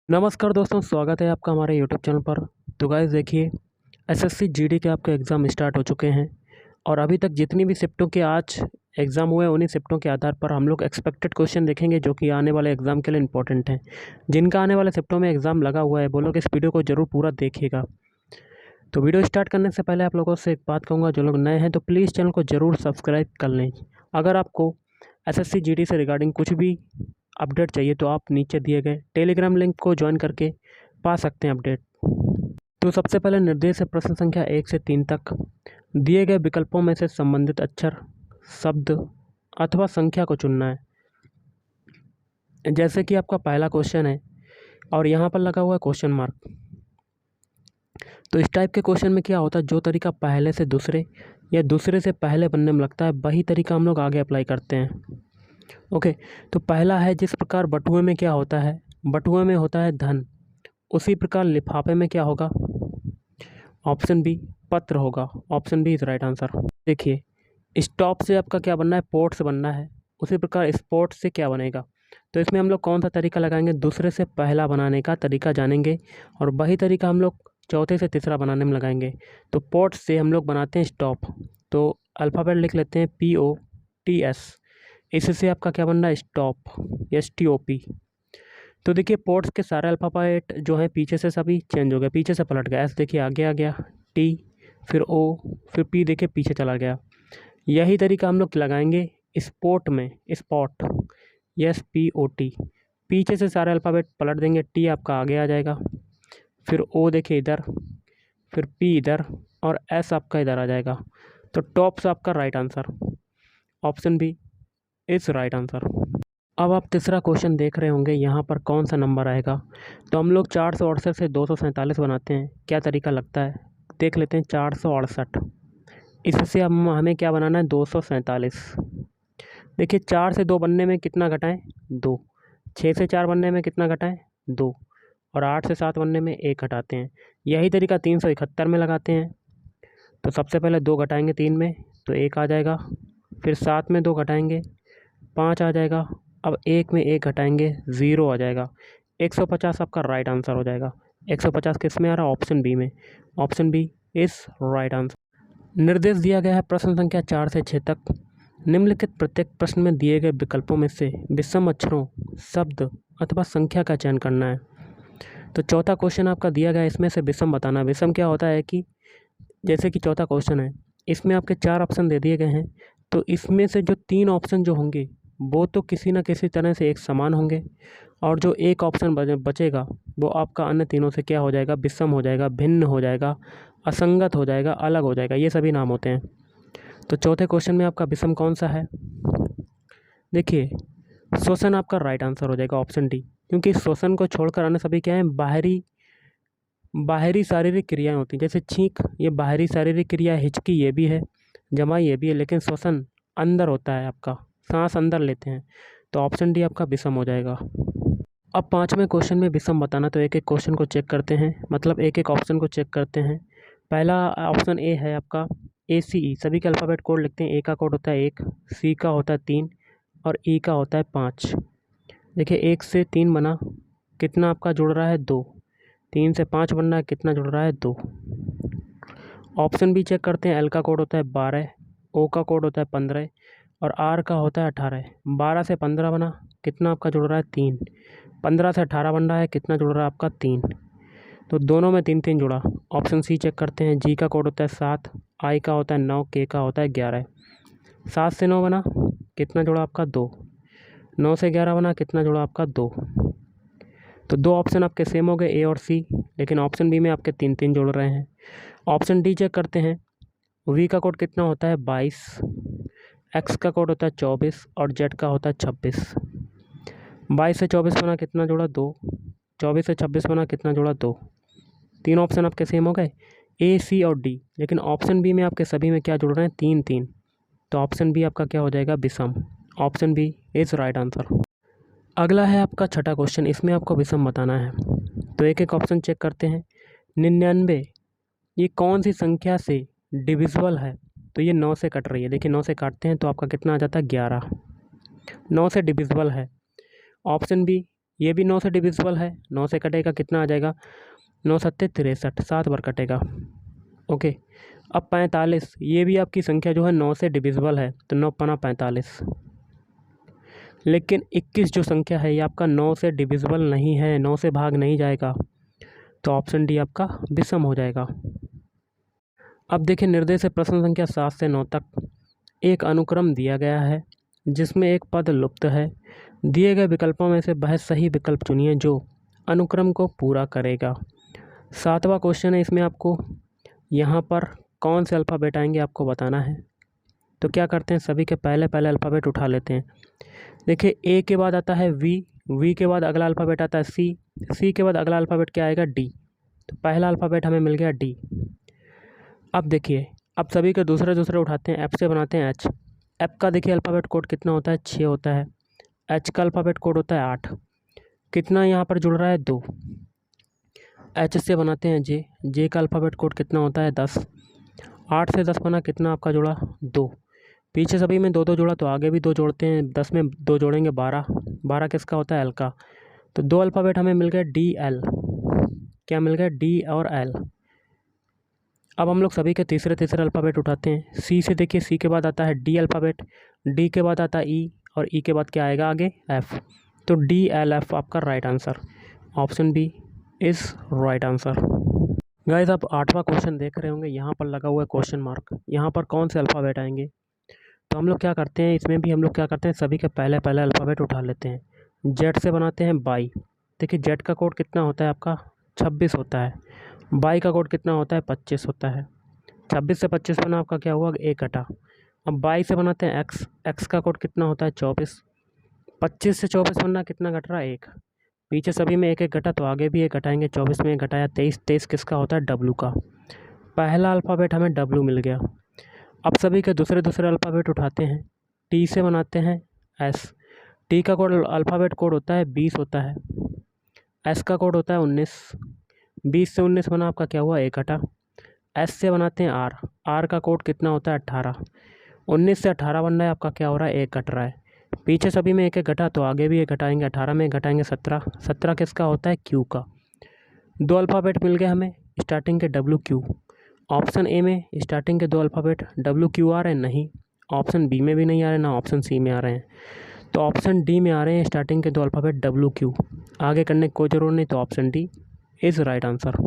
नमस्कार दोस्तों, स्वागत है आपका हमारे यूट्यूब चैनल पर। तो गाइस देखिए, एसएससी जीडी के आपके एग्ज़ाम स्टार्ट हो चुके हैं और अभी तक जितनी भी शिफ्टों के आज एग्ज़ाम हुए उन्हीं शिफ्टों के आधार पर हम लोग एक्सपेक्टेड क्वेश्चन देखेंगे जो कि आने वाले एग्ज़ाम के लिए इंपॉर्टेंट हैं। जिनका आने वाले शिफ्टों में एग्ज़ाम लगा हुआ है वो लोग इस वीडियो को ज़रूर पूरा देखिएगा। तो वीडियो स्टार्ट करने से पहले आप लोगों से एक बात कहूँगा, जो लोग नए हैं तो प्लीज़ चैनल को ज़रूर सब्सक्राइब कर लें। अगर आपको एसएससी जीडी से रिगार्डिंग कुछ भी अपडेट चाहिए तो आप नीचे दिए गए टेलीग्राम लिंक को ज्वाइन करके पा सकते हैं अपडेट। तो सबसे पहले निर्देश है प्रश्न संख्या 1 से 3 तक दिए गए विकल्पों में से संबंधित अक्षर, शब्द अथवा संख्या को चुनना है। जैसे कि आपका पहला क्वेश्चन है और यहाँ पर लगा हुआ है क्वेश्चन मार्क। तो इस टाइप के क्वेश्चन में क्या होता है, जो तरीका पहले से दूसरे या दूसरे से पहले बनने में लगता है वही तरीका हम लोग आगे अप्लाई करते हैं। ओके, तो पहला है, जिस प्रकार बटुए में क्या होता है, बटुए में होता है धन, उसी प्रकार लिफाफे में क्या होगा। ऑप्शन बी पत्र होगा। Option B is right answer. देखिए, स्टॉप से आपका क्या बनना है, पोर्ट से बनना है, उसी प्रकार स्पॉट से क्या बनेगा। तो इसमें हम लोग कौन सा तरीका लगाएंगे, दूसरे से पहला बनाने का तरीका जानेंगे और वही तरीका हम लोग चौथे से तीसरा बनाने में लगाएंगे। तो पोर्ट से हम लोग बनाते हैं स्टॉप। तो अल्फ़ाबेट लिख लेते हैं POTS। इससे आपका क्या बन रहा है, स्टॉप, STOP। तो देखिए, पोर्ट्स के सारे अल्फ़ाबेट जो है पीछे से सभी चेंज हो गया, पीछे से पलट गया। S देखिए आगे आ गया, T, फिर O, फिर P देखिए पीछे चला गया। यही तरीका हम लोग लगाएंगे स्पोर्ट में, स्पॉट, SPOT। पीछे से सारे अल्फ़ाबेट पलट देंगे, T आपका आगे आ जाएगा, फिर O देखिए इधर, फिर P इधर और S आपका इधर आ जाएगा। तो टॉप से आपका right answer, option B is right answer. अब आप तीसरा क्वेश्चन देख रहे होंगे, यहाँ पर कौन सा नंबर आएगा। तो हम लोग 468 से 247 बनाते हैं, क्या तरीका लगता है देख लेते हैं। 468, इससे हमें क्या बनाना है, 247। देखिए, 4 से 2 बनने में कितना घटाएं, 2। 6 से 4 बनने में कितना घटाएं, 2। और 8 से 7 बनने में 1 घटाते हैं। यही तरीका 371 में लगाते हैं। तो सबसे पहले 2 घटाएंगे 3 में तो 1 आ जाएगा, फिर 7 में 2 घटाएंगे 5 आ जाएगा, अब 1 में 1 घटाएंगे 0 आ जाएगा। 150 आपका राइट आंसर हो जाएगा। 150 किस में आ रहा है, ऑप्शन बी में। Option B is right answer. निर्देश दिया गया है प्रश्न संख्या 4 से 6 तक निम्नलिखित प्रत्येक प्रश्न में दिए गए विकल्पों में से विषम अक्षरों, शब्द अथवा संख्या का चयन करना है। तो चौथा क्वेश्चन आपका दिया गया है, इसमें से विषम बताना। विषम क्या होता है कि जैसे कि चौथा क्वेश्चन है, इसमें आपके 4 ऑप्शन दे दिए गए हैं, तो इसमें से जो 3 ऑप्शन जो होंगे वो तो किसी न किसी तरह से एक समान होंगे और जो एक ऑप्शन बचेगा वो आपका अन्य तीनों से क्या हो जाएगा, विषम हो जाएगा, भिन्न हो जाएगा, असंगत हो जाएगा, अलग हो जाएगा। ये सभी नाम होते हैं। तो चौथे क्वेश्चन में आपका विषम कौन सा है, देखिए श्वसन आपका राइट आंसर हो जाएगा, ऑप्शन डी। क्योंकि श्वसन को छोड़कर अन्य सभी क्या है, बाहरी शारीरिक क्रियाएं होती हैं। जैसे छींक, ये बाहरी शारीरिक क्रिया है, हिचकी ये भी है, जमाई ये भी है, लेकिन श्वसन अंदर होता है, आपका सांस अंदर लेते हैं। तो ऑप्शन डी आपका विषम हो जाएगा। अब 5वें क्वेश्चन में विषम बताना। तो एक एक क्वेश्चन को चेक करते हैं, मतलब एक एक ऑप्शन को चेक करते हैं। पहला ऑप्शन ए है आपका ACE। सभी के अल्फ़ाबेट कोड लिखते हैं। ए का कोड होता है 1, सी का होता है 3 और ई का होता है 5। देखिए 1 से 3 बना, कितना आपका जुड़ रहा है, 2। 3 से 5 बनना है, कितना जुड़ रहा है, 2। ऑप्शन बी चेक करते हैं। एल का कोड होता है 12, ओ का कोड होता है 15 और आर का होता है 18। 12 से 15 बना, कितना आपका जुड़ रहा है, 3। 15 से 18 बन रहा है, कितना जुड़ रहा है आपका, 3। तो दोनों में 3 3 जुड़ा। ऑप्शन सी चेक करते हैं। जी का कोड होता है 7, आई का होता है 9, के का होता है 11। 7 से 9 बना, कितना जुड़ा आपका, 2। 9 से 11 बना, कितना जुड़ा आपका, 2। तो 2 ऑप्शन आपके सेम हो गए, ए और सी, लेकिन ऑप्शन बी में आपके 3 3 जुड़ रहे हैं। ऑप्शन डी चेक करते हैं। वी का कोड कितना होता है, 22, एक्स का कोड होता है 24 और जेड का होता है 26। 22 से 24 बना, कितना जुड़ा, 2। 24 से 26 बना, कितना जुड़ा, 2। 3 ऑप्शन आपके सेम हो गए, ए, सी और डी, लेकिन ऑप्शन बी में आपके सभी में क्या जुड़ रहे हैं, 3 3। तो ऑप्शन बी आपका क्या हो जाएगा, विषम। Option B is right answer. अगला है आपका छठा क्वेश्चन, इसमें आपको विषम बताना है। तो एक एक ऑप्शन चेक करते हैं। 99 ये कौन सी संख्या से डिविजिबल है। तो ये 9 से कट रही है। देखिए 9 से काटते हैं तो आपका कितना आ जाता है, 11। 9 से डिविजिबल है। ऑप्शन बी ये भी 9 से डिविजिबल है, 9 से कटेगा कितना आ जाएगा, 9 सत्ते 63, 7 बार कटेगा। ओके, अब 45, ये भी आपकी संख्या जो है 9 से डिविजिबल है, तो 9 पना 45। लेकिन 21 जो संख्या है ये आपका 9 से डिविजिबल नहीं है, 9 से भाग नहीं जाएगा, तो ऑप्शन डी आपका विषम हो जाएगा। अब देखिए निर्देश प्रश्न संख्या 7 से 9 तक एक अनुक्रम दिया गया है जिसमें एक पद लुप्त है। दिए गए विकल्पों में से वह सही विकल्प चुनिए जो अनुक्रम को पूरा करेगा। 7वां क्वेश्चन है, इसमें आपको यहाँ पर कौन से अल्फ़ाबेट आएंगे आपको बताना है। तो क्या करते हैं, सभी के पहले अल्फ़ाबेट उठा लेते हैं। देखिए ए के बाद आता है वी के बाद अगला अल्फ़ाबेट आता है सी के बाद अगला अल्फ़ाबेट क्या आएगा, डी। तो पहला अल्फ़ाबेट हमें मिल गया डी। अब देखिए, अब सभी के दूसरे उठाते हैं, एफ से बनाते हैं एच। एफ का देखिए अल्फ़ाबेट कोड कितना होता है, 6 होता है। एच का अल्फ़ाबेट कोड होता है 8। कितना यहाँ पर जुड़ रहा है, 2। एच से बनाते हैं जे का अल्फ़ाबेट कोड कितना होता है, 10। 8 से 10 बना, कितना आपका जुड़ा, 2। पीछे सभी में 2 2 जुड़ा, तो आगे भी 2 जोड़ते हैं, 10 में 2 जोड़ेंगे 12। 12 किसका होता है, एल का। तो 2 अल्फ़ाबेट हमें मिल गए डी एल। क्या मिल गया, डी और एल। अब हम लोग सभी के तीसरे अल्फ़ाबेट उठाते हैं। सी से देखिए, सी के बाद आता है डी अल्फ़ाबेट, डी के बाद आता है ई, और ई के बाद क्या आएगा आगे, एफ़। तो डी एल एफ आपका right answer, option B is right answer. Guys आप 8वां क्वेश्चन देख रहे होंगे, यहाँ पर लगा हुआ है क्वेश्चन मार्क। यहाँ पर कौन से अल्फ़ाबेट आएंगे, तो हम लोग क्या करते हैं, इसमें भी हम लोग क्या करते हैं, सभी के पहले अल्फ़ाबेट उठा लेते हैं। जेड से बनाते हैं बाई। देखिए जेड का कोड कितना होता है आपका, 26 होता है। बाई का कोड कितना होता है, 25 होता है। 26 से 25 बना, आपका क्या हुआ, 1 घटा। अब 22 से बनाते हैं एक्स। एक्स का कोड कितना होता है, 24। 25 से 24 बनना, कितना घट रहा है, 1। पीछे सभी में 1 घटा, तो आगे भी 1 घटाएंगे। 24 में 1 घटाया, 23। 23 किसका होता है, डब्लू का। पहला अल्फ़ाबेट हमें डब्लू मिल गया। अब सभी के दूसरे अल्फ़ाबेट उठाते हैं। टी से बनाते हैं एस। टी का कोड अल्फ़ाबेट कोड होता है 20 होता है। एस का कोड होता है 19। 20 से 19 बना, आपका क्या हुआ, 1 घटा। एस से बनाते हैं आर। आर का कोड कितना होता है, 18। 19 से 18 बन रहा है, आपका क्या हो रहा है, 1 घट रहा है। पीछे सभी में 1 1 घटा, तो आगे भी 1 घटाएंगे। 18 में 1 घटाएंगे, 17। 17 किसका होता है, क्यू का। 2 अल्फ़ाबेट मिल गए हमें स्टार्टिंग के, डब्ल्यू क्यू। ऑप्शन ए में स्टार्टिंग के 2 अल्फ़ाबेट डब्ल्यू क्यू आ रहे हैं, नहीं। ऑप्शन बी में भी नहीं आ रहे, ना ऑप्शन सी में आ रहे हैं। तो ऑप्शन डी में आ रहे हैं स्टार्टिंग के 2 अल्फ़ाबेट डब्ल्यू क्यू। आगे करने की कोई ज़रूरत नहीं, तो option D is right answer.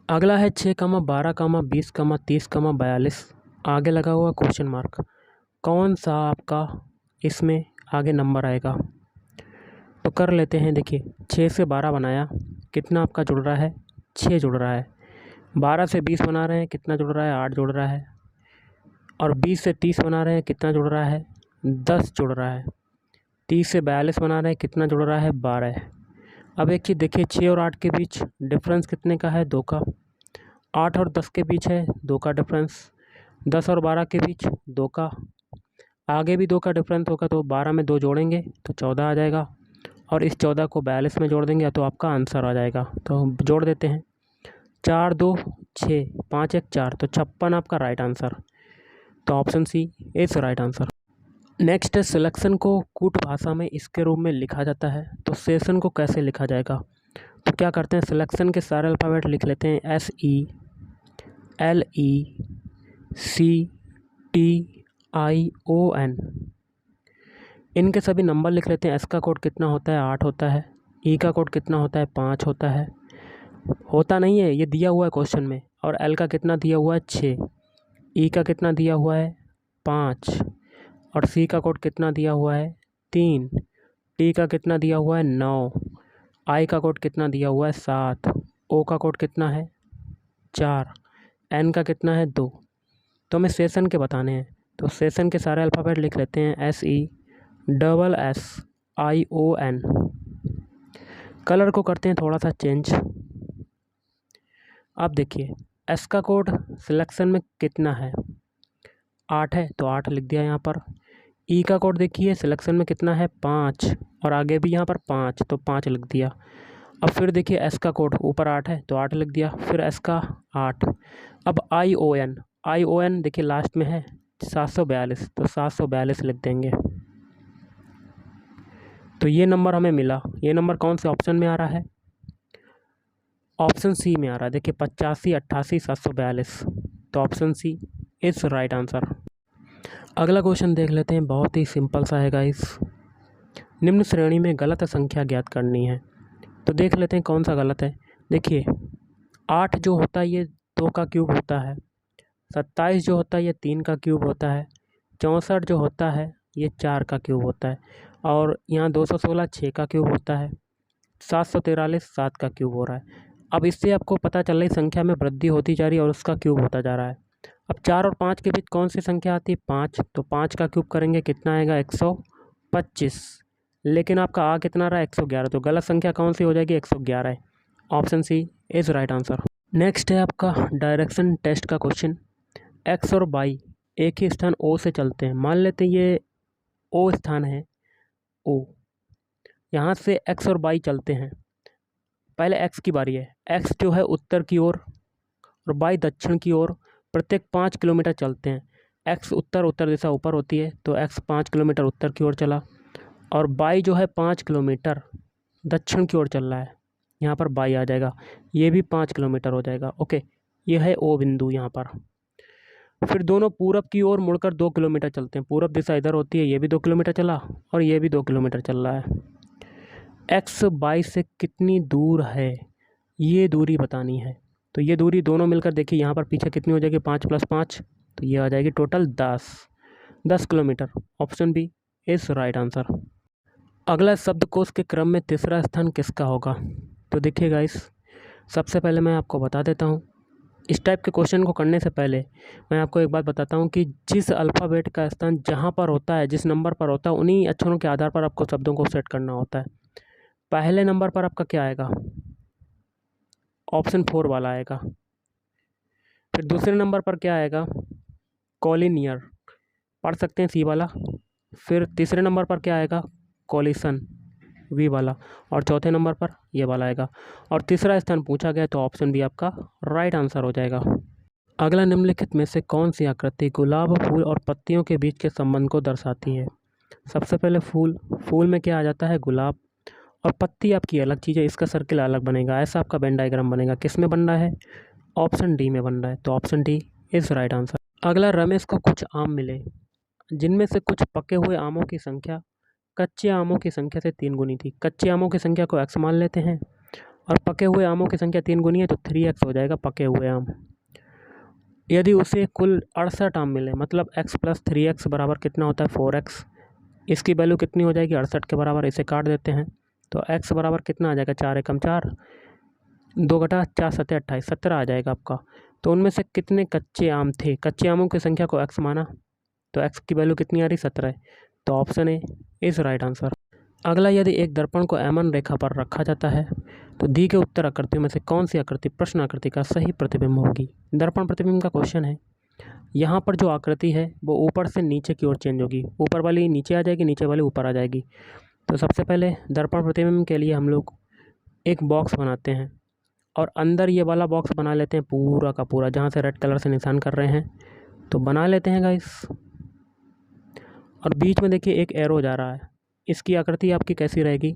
अगला है 6, 12, 20, 30, 42। आगे लगा हुआ क्वेश्चन मार्क। कौन सा आपका इसमें आगे नंबर आएगा, तो कर लेते हैं। देखिए 6 से 12 बनाया, कितना आपका जुड़ रहा है, 6 जुड़ रहा है। 12 से 20 बना रहे हैं, कितना जुड़ रहा है, 8 जुड़ रहा है। और 20 से 30 बना रहे हैं, कितना जुड़ रहा है, 10 जुड़ रहा है। 30 से 42 बना रहे हैं, कितना जुड़ रहा है, 12। अब एक चीज़ देखिए, 6 और 8 के बीच डिफरेंस कितने का है, 2 का। 8 और 10 के बीच है 2 का डिफरेंस। 10 और 12 के बीच 2 का। आगे भी 2 का डिफरेंस होगा, तो 12 में 2 जोड़ेंगे तो 14 आ जाएगा। और इस 14 को 42 में जोड़ देंगे, तो आपका आंसर आ जाएगा। तो जोड़ देते हैं, 4 2 6, 5 1 4, तो 56 आपका राइट आंसर। तो option C is right answer. Next है सिलेक्शन को कूट भाषा में इसके रूप में लिखा जाता है, तो सेशन को कैसे लिखा जाएगा। तो क्या करते हैं, सिलेक्शन के सारे अल्फ़ाबेट लिख लेते हैं, SELECTION। इनके सभी नंबर लिख लेते हैं। एस का कोड कितना होता है, 8 होता है। ई का कोड कितना होता है, 5 होता है। होता नहीं है, ये दिया हुआ है क्वेश्चन में। और एल का कितना दिया हुआ है, 6। ई का कितना दिया हुआ है, 5। और सी का कोड कितना दिया हुआ है, 3। टी का कितना दिया हुआ है, 9। आई का कोड कितना दिया हुआ है, 7। ओ का कोड कितना है, 4। एन का कितना है, 2। तो हमें सेशन के बताने हैं, तो सेशन के सारे अल्फ़ाबेट लिख लेते हैं, SESSION। कलर को करते हैं थोड़ा सा चेंज। अब देखिए एस का कोड सिलेक्शन में कितना है, 8 है, तो 8 लिख दिया यहाँ पर। ई का कोड देखिए सिलेक्शन में कितना है, 5। और आगे भी यहाँ पर 5, तो 5 लिख दिया। अब फिर देखिए एस का कोड ऊपर 8 है, तो 8 लिख दिया। फिर एस का 8। अब ION देखिए लास्ट में है 742, तो 742 लिख देंगे। तो ये नंबर हमें मिला। ये नंबर कौन से ऑप्शन में आ रहा है? ऑप्शन सी में आ रहा है। देखिए 85, 88, 742। तो option C is right answer. अगला क्वेश्चन देख लेते हैं, बहुत ही सिंपल सा है गाइस। निम्न श्रेणी में गलत संख्या ज्ञात करनी है। तो देख लेते हैं कौन सा गलत है। देखिए 8 जो होता है ये 2 का क्यूब होता है। 27 जो होता है ये 3 का क्यूब होता है। 64 जो होता है ये 4 का क्यूब होता है। और यहाँ 216 6 का क्यूब होता है। 743 7 का क्यूब हो रहा है। अब इससे आपको पता चल रही संख्या में वृद्धि होती जा रही है और उसका क्यूब होता जा रहा है। अब 4 और 5 के बीच कौन सी संख्या आती है? 5। तो 5 का क्यूब करेंगे कितना आएगा? 125। लेकिन आपका आ कितना रहा है? 111। तो गलत संख्या कौन सी हो जाएगी? 111 है। Option C is right answer. Next है आपका डायरेक्शन टेस्ट का क्वेश्चन। एक्स और वाई एक ही स्थान ओ से चलते हैं। मान लेते हैं ये ओ स्थान है, ओ। यहाँ से एक्स और वाई चलते हैं। पहले एक्स की बारी है। एक्स जो है उत्तर की ओर और वाई दक्षिण की ओर प्रत्येक 5 किलोमीटर चलते हैं। एक्स उत्तर दिशा ऊपर होती है, तो एक्स 5 किलोमीटर उत्तर की ओर चला और वाई जो है 5 किलोमीटर दक्षिण की ओर चल रहा है। यहाँ पर वाई आ जाएगा, ये भी 5 किलोमीटर हो जाएगा। ओके, ये है ओ बिंदु यहाँ पर। फिर दोनों पूरब की ओर मुड़कर 2 किलोमीटर चलते हैं। पूरब दिशा इधर होती है, ये भी 2 किलोमीटर चला और ये भी 2 किलोमीटर चल रहा है। एक्स वाई से कितनी दूर है ये दूरी बतानी है। तो ये दूरी दोनों मिलकर देखिए यहाँ पर पीछे कितनी हो जाएगी? 5 + 5, तो ये आ जाएगी total 10 kilometre. Option B is right answer. अगला शब्दकोश के क्रम में तीसरा स्थान किसका होगा? तो देखिए गाइस, सबसे पहले मैं आपको बता देता हूँ, इस टाइप के क्वेश्चन को करने से पहले मैं आपको एक बात बताता हूँ कि जिस अल्फ़ाबेट का स्थान जहाँ पर होता है, जिस नंबर पर होता है, उन्हीं अक्षरों के आधार पर आपको शब्दों को सेट करना होता है। पहले नंबर पर आपका क्या आएगा? ऑप्शन 4 वाला आएगा। फिर दूसरे नंबर पर क्या आएगा? कॉलिनियर, पढ़ सकते हैं सी वाला। फिर तीसरे नंबर पर क्या आएगा? कॉलिशन, वी वाला। और चौथे नंबर पर ये वाला आएगा। और तीसरा स्थान पूछा गया तो ऑप्शन बी आपका राइट आंसर हो जाएगा। अगला निम्नलिखित में से कौन सी आकृति गुलाब फूल और पत्तियों के बीच के संबंध को दर्शाती है? सबसे पहले फूल में क्या आ जाता है? गुलाब। और पत्ती आपकी अलग चीज़ है, इसका सर्किल अलग बनेगा। ऐसा आपका वेन डायग्राम बनेगा। किस में बन रहा है? ऑप्शन डी में बन रहा है। तो option D is right answer. अगला, रमेश को कुछ आम मिले जिनमें से कुछ पके हुए आमों की संख्या कच्चे आमों की संख्या से 3 गुनी थी। कच्चे आमों की संख्या को x मान लेते हैं और पके हुए आमों की संख्या 3 गुनी है, तो 3x हो जाएगा पके हुए आम। यदि उसे कुल 68 आम मिले, मतलब x + 3x बराबर कितना होता है? 4x। इसकी वैल्यू कितनी हो जाएगी? 68 के बराबर। इसे काट देते हैं तो x बराबर कितना आ जाएगा? 4 × 4, 2 × 4 = 7 = 28, 17 आ जाएगा आपका। तो उनमें से कितने कच्चे आम थे? कच्चे आमों की संख्या को x माना, तो x की वैल्यू कितनी आ रही? 17 है। तो option A is right answer. अगला, यदि एक दर्पण को एमन रेखा पर रखा जाता है तो दी के उत्तर आकृतियों में से कौन सी आकृति प्रश्न आकृति का सही प्रतिबिंब होगी? दर्पण प्रतिबिंब का क्वेश्चन है। यहाँ पर जो आकृति है वो ऊपर से नीचे की ओर चेंज होगी। ऊपर वाली नीचे आ जाएगी, नीचे वाली ऊपर आ जाएगी। तो सबसे पहले दर्पण प्रतिबिंब के लिए हम लोग एक बॉक्स बनाते हैं और अंदर ये वाला बॉक्स बना लेते हैं पूरा का पूरा, जहाँ से रेड कलर से निशान कर रहे हैं। तो बना लेते हैं गाइस। और बीच में देखिए एक एरो जा रहा है। इसकी आकृति आपकी कैसी रहेगी?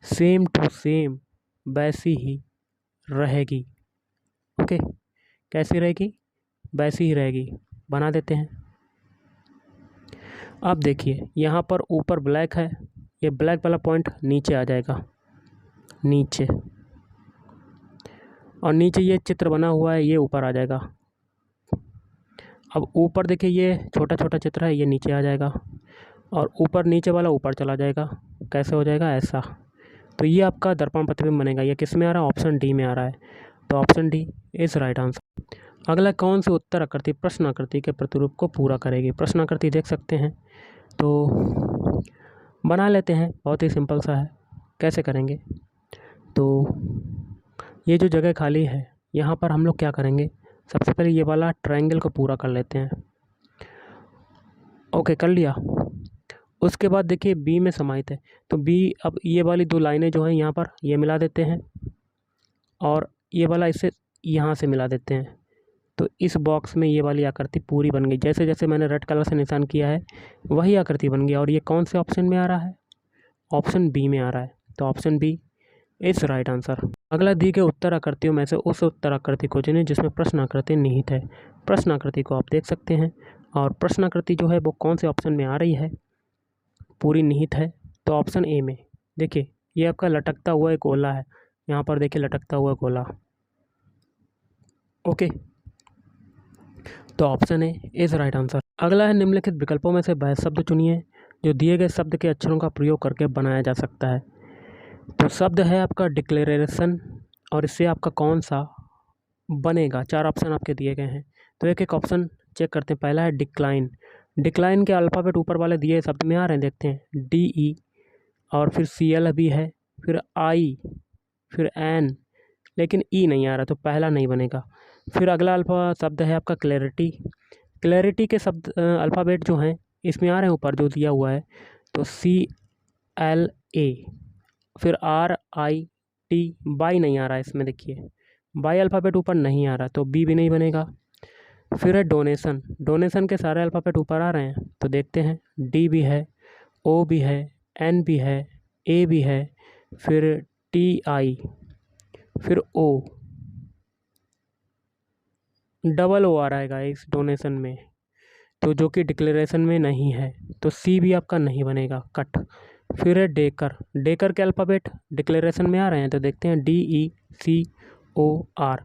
सेम टू सेम वैसी ही रहेगी। ओके, कैसी रहेगी? वैसी ही रहेगी। बना देते हैं। अब देखिए यहाँ पर ऊपर ब्लैक है, ये ब्लैक वाला पॉइंट नीचे आ जाएगा, नीचे। और नीचे ये चित्र बना हुआ है, ये ऊपर आ जाएगा। अब ऊपर देखिए ये छोटा छोटा चित्र है, ये नीचे आ जाएगा। और ऊपर नीचे वाला ऊपर चला जाएगा। कैसे हो जाएगा? ऐसा। तो ये आपका दर्पण प्रतिबिंब बनेगा। ये किस में आ रहा है? ऑप्शन डी में आ रहा है। तो option D is right answer. अगला, कौन सी उत्तर आकृति प्रश्न आकृति के प्रतिरूप को पूरा करेगी? प्रश्न आकृति देख सकते हैं, तो बना लेते हैं। बहुत ही सिंपल सा है। कैसे करेंगे? तो ये जो जगह खाली है यहाँ पर हम लोग क्या करेंगे? सबसे पहले ये वाला ट्रायंगल को पूरा कर लेते हैं। ओके, कर लिया। उसके बाद देखिए बी में समाहित है, तो बी, अब ये वाली 2 लाइनें जो हैं यहाँ पर ये मिला देते हैं और ये वाला इससे यहाँ से मिला देते हैं। तो इस बॉक्स में ये वाली आकृति पूरी बन गई। जैसे जैसे मैंने रेड कलर से निशान किया है वही आकृति बन गई। और ये कौन से ऑप्शन में आ रहा है? ऑप्शन बी में आ रहा है, तो option B is right answer. अगला दिए गए उत्तर आकृतियों में से उस उत्तर आकृति को चुनें जिसमें प्रश्न आकृति निहित है। प्रश्न आकृति को आप देख सकते हैं, और प्रश्न आकृति जो है वो कौन से ऑप्शन में आ रही है, पूरी निहित है, तो ऑप्शन ए में। देखिए ये आपका लटकता हुआ एक गोला है, यहाँ पर देखिए लटकता हुआ गोला, ओके, तो option A is right answer. अगला है निम्नलिखित विकल्पों में से वह शब्द चुनिए जो दिए गए शब्द के अक्षरों का प्रयोग करके बनाया जा सकता है। तो शब्द है आपका डिक्लेरेशन, और इससे आपका कौन सा बनेगा, 4 ऑप्शन आपके दिए गए हैं, तो एक एक ऑप्शन चेक करते हैं। पहला है डिक्लाइन। डिक्लाइन के अल्फ़ाबेट ऊपर वाले दिए शब्द में आ रहे हैं, देखते हैं, डी ई, और फिर सी एल भी है, फिर आई, फिर एन, लेकिन ई नहीं आ रहा, तो पहला नहीं बनेगा। फिर अगला अल्फा शब्द है आपका क्लैरिटी। क्लैरिटी के शब्द अल्फ़ाबेट जो हैं इसमें आ रहे हैं ऊपर जो दिया हुआ है, तो सी एल ए, फिर आर आई टी, बाई नहीं आ रहा है इसमें, देखिए बाई अल्फ़ाबेट ऊपर नहीं आ रहा, तो बी भी नहीं बनेगा। फिर है डोनेशन। डोनेशन के सारे अल्फ़ाबेट ऊपर आ रहे हैं, तो देखते हैं, डी भी है, ओ भी है, एन भी है, ए भी है, फिर टी आई, फिर ओ, डबल ओ आ रहा है गाइस डोनेशन में, तो जो कि डिक्लेरेशन में नहीं है, तो सी भी आपका नहीं बनेगा, कट। फिर है डेकर। डेकर के अल्फ़ाबेट डिक्लेरेशन में आ रहे हैं, तो देखते हैं, डी ई सी ओ आर,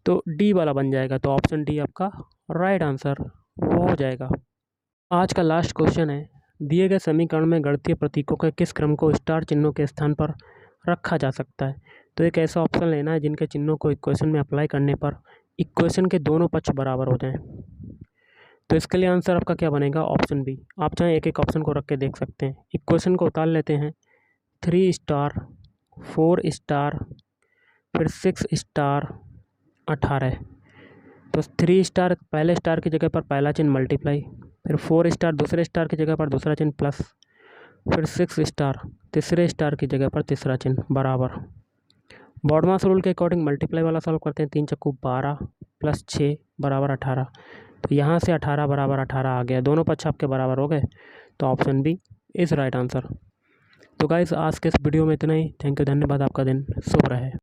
तो डी वाला बन जाएगा, तो ऑप्शन डी आपका राइट आंसर वो हो जाएगा। आज का लास्ट क्वेश्चन है, दिए गए समीकरण में गणितीय प्रतीकों के किस क्रम को स्टार चिन्हों के स्थान पर रखा जा सकता है। तो एक ऐसा ऑप्शन लेना है जिनके चिन्हों को इक्वेशन में अप्लाई करने पर इक्वेशन के दोनों पक्ष बराबर हो जाएं। तो इसके लिए आंसर आपका क्या बनेगा, ऑप्शन बी। आप चाहें एक एक ऑप्शन को रख के देख सकते हैं। इक्वेशन को उतार लेते हैं, 3 स्टार, 4 स्टार, फिर 6 स्टार, 18। तो 3 स्टार पहले स्टार की जगह पर पहला चिन्ह मल्टीप्लाई, फिर 4 स्टार दूसरे स्टार की जगह पर दूसरा चिन्ह प्लस, फिर 6 स्टार तीसरे स्टार की जगह पर तीसरा चिन्ह बराबर। बॉडमास रूल के अकॉर्डिंग मल्टीप्लाई वाला सॉल्व करते हैं, 3 चक्कू 12 प्लस 6 बराबर 18। तो यहाँ से 18 बराबर 18 आ गया, दोनों पक्ष आपके बराबर हो गए, तो option B is right answer. तो गाइस आज के इस वीडियो में इतना ही। थैंक यू, धन्यवाद, आपका दिन शुभ रहे।